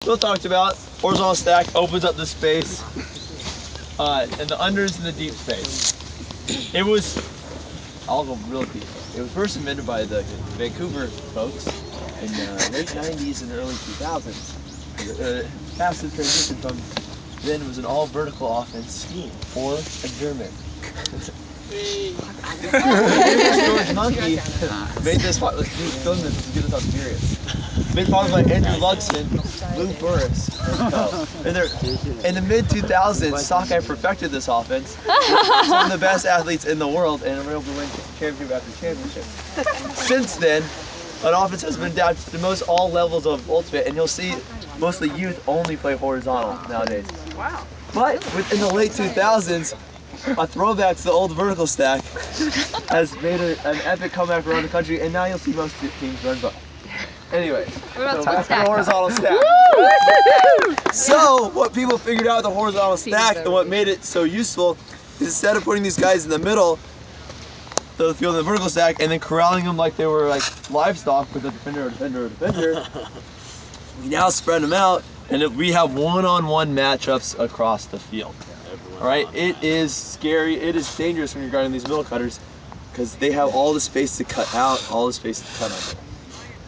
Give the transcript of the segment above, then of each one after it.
Bill talked about horizontal stack opens up the space, and the unders in the deep space. It was, I'll go real deep. It was first invented by the Vancouver folks in the late 90s and early 2000s. Massive transition from then was an all vertical offense scheme for a German. George Monkey made this hot. Let's film this to get this on serious. Made popular by Andrew Luxon, Lou Burris. In the mid 2000s, Sockeye perfected this offense. Some of the best athletes in the world, and were able to win championship after championship. Since then, an offense has been adapted to most all levels of ultimate, and you'll see mostly youth only play horizontal nowadays. Wow. But within the late 2000s, a throwback to the old vertical stack has made an epic comeback around the country, and now you'll see most teams run both. Anyway, so back to the horizontal stack. So what people figured out with the horizontal stack and what made it so useful is instead of putting these guys in the middle of the field in the vertical stack and then corralling them like they were like livestock with a defender, we now spread them out and we have one-on-one matchups across the field. All right, it is scary, it is dangerous when you're guarding these middle cutters because they have all the space to cut out, all the space to cut under.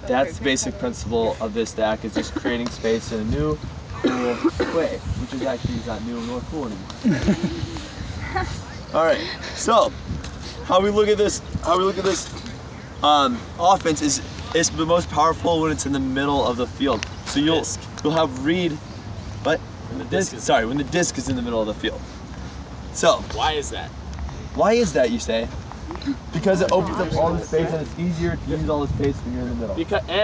That's the basic principle of this stack, is just creating space in a new, cool way, which is actually not new nor cool anymore. All right, so how we look at this offense is it's the most powerful when it's in the middle of the field. So you'll have read, but when the disc is in the middle of the field. So why is that? Why is that, you say? Because it opens up all the space and it's easier to use all the space when you're in the middle.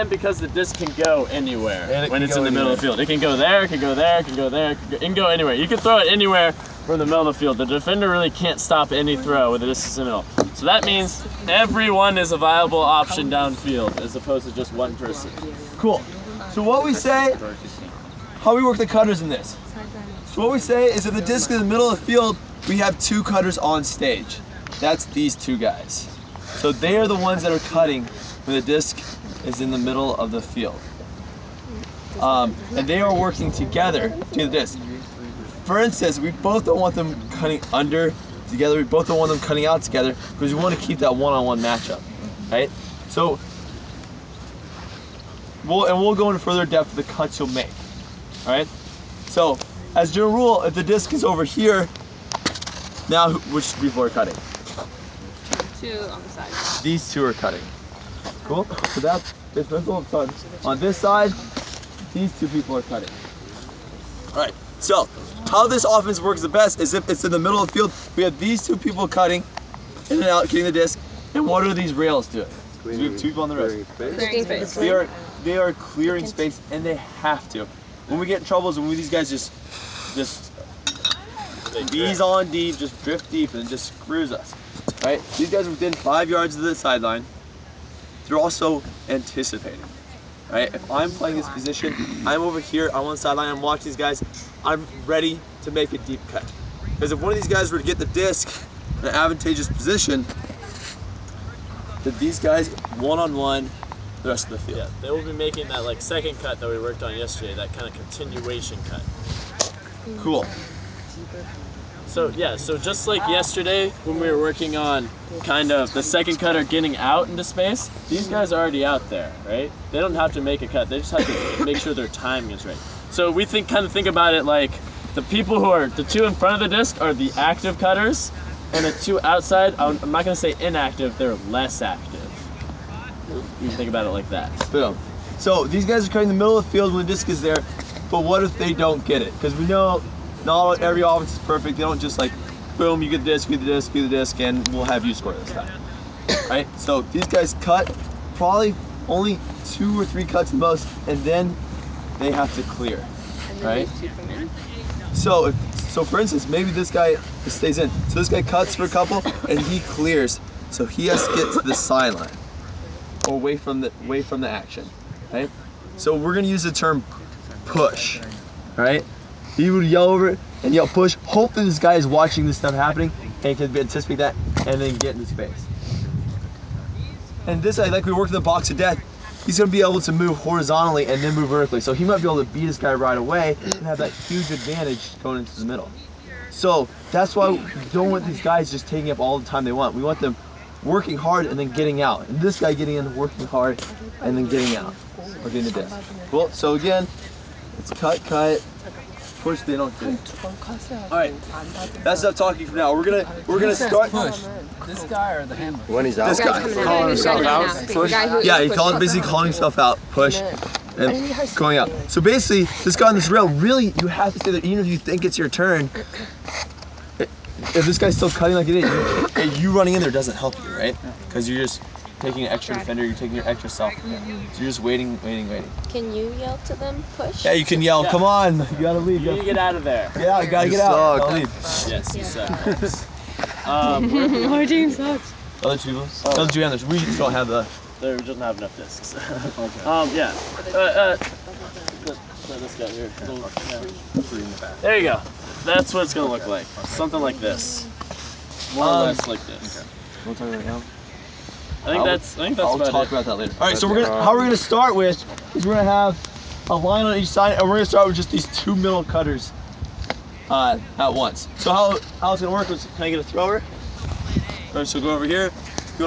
Because the disc can go anywhere when it's in the middle of the field. It can go there, it can go there, it can go there, it can go anywhere. You can throw it anywhere from the middle of the field. The defender really can't stop any throw with the disc in the middle. So that means everyone is a viable option downfield as opposed to just one person. Cool. So what we say, how we work the cutters in this. So what we say is if the disc is in the middle of the field, we have two cutters on stage. That's these two guys. So they are the ones that are cutting when the disc is in the middle of the field. And they are working together to the disc. For instance, we both don't want them cutting under together. We both don't want them cutting out together because we want to keep that one-on-one matchup, right? So, we'll go into further depth of the cuts you'll make, all right? So, as a general rule, if the disc is over here, now which people are cutting? Two on the side. These two are cutting. Cool? So that's this principle of cut. On this side, these two people are cutting. Alright, so how this offense works the best is if it's in the middle of the field, we have these two people cutting in and out, getting the disc, and what are these rails doing? So we have two people on the rails. Clearing space. They are clearing space, and they have to. When we get in trouble is when these guys just ease on deep, just drift deep, and it just screws us. Right? These guys are within 5 yards of the sideline. They're also anticipating. Right? If I'm playing this position, I'm over here, I'm on the sideline, I'm watching these guys, I'm ready to make a deep cut. Because if one of these guys were to get the disc in an advantageous position, that these guys one-on-one the rest of the field. Yeah, they will be making that like second cut that we worked on yesterday, that kind of continuation cut. Cool. So yeah, so just like yesterday when we were working on kind of the second cutter getting out into space, these guys are already out there, right? They don't have to make a cut, they just have to make sure their timing is right. So we think about it like the people who are, the two in front of the disc are the active cutters, and the two outside, I'm not gonna say inactive, they're less active. You think about it like that. Boom. So these guys are cutting the middle of the field when the disc is there, but what if they don't get it? Because we know not every offense is perfect. They don't just like, boom, you get the disc, get the disc, get the disc, and we'll have you score this time. Right? So these guys cut probably only 2 or 3 cuts the most, and then they have to clear. Right? So for instance, maybe this guy stays in. So this guy cuts for a couple, and he clears. So he has to get to the sideline, or away from the action. Right? So we're gonna use the term push. Right? He would yell over it and yell push. Hopefully this guy is watching this stuff happening and can anticipate that and then get into space. And this, like we worked in the box of death, he's going to be able to move horizontally and then move vertically. So he might be able to beat this guy right away and have that huge advantage going into the middle. So that's why we don't want these guys just taking up all the time they want. We want them working hard and then getting out. And this guy getting in, working hard, and then getting out. Or getting the disc. Cool. So again, it's cut, push, they don't get it. Alright. That's enough talking for now. We're gonna start. Push. This guy or the hammer? When he's out. This guy. Calling himself out. Yeah, he's basically calling himself out, push, and going out. So basically, this guy on this rail, really, you have to stay there even if you think it's your turn. If this guy's still cutting like it is, you running in there doesn't help you, right? Because you're just taking an extra defender, you're taking your extra self. So you're just waiting. Can you yell to them, push? Yeah, you can yell, come on, you gotta leave. You need to get out of there. Yeah, you gotta get out. Gotta leave. Yes, you suck. Our team sucks. Other two, those two others, we don't have the. There doesn't have enough discs. Yeah. Let this guy here. There you go. That's what it's gonna look like. Something like this. More or less like this. We'll talk right now. I think that's I'll about talk it. about that later. All right, so how we're gonna start with is we're gonna have a line on each side, and we're gonna start with just these two middle cutters at once. So how it's gonna work is, can I get a thrower? All right, so go over here.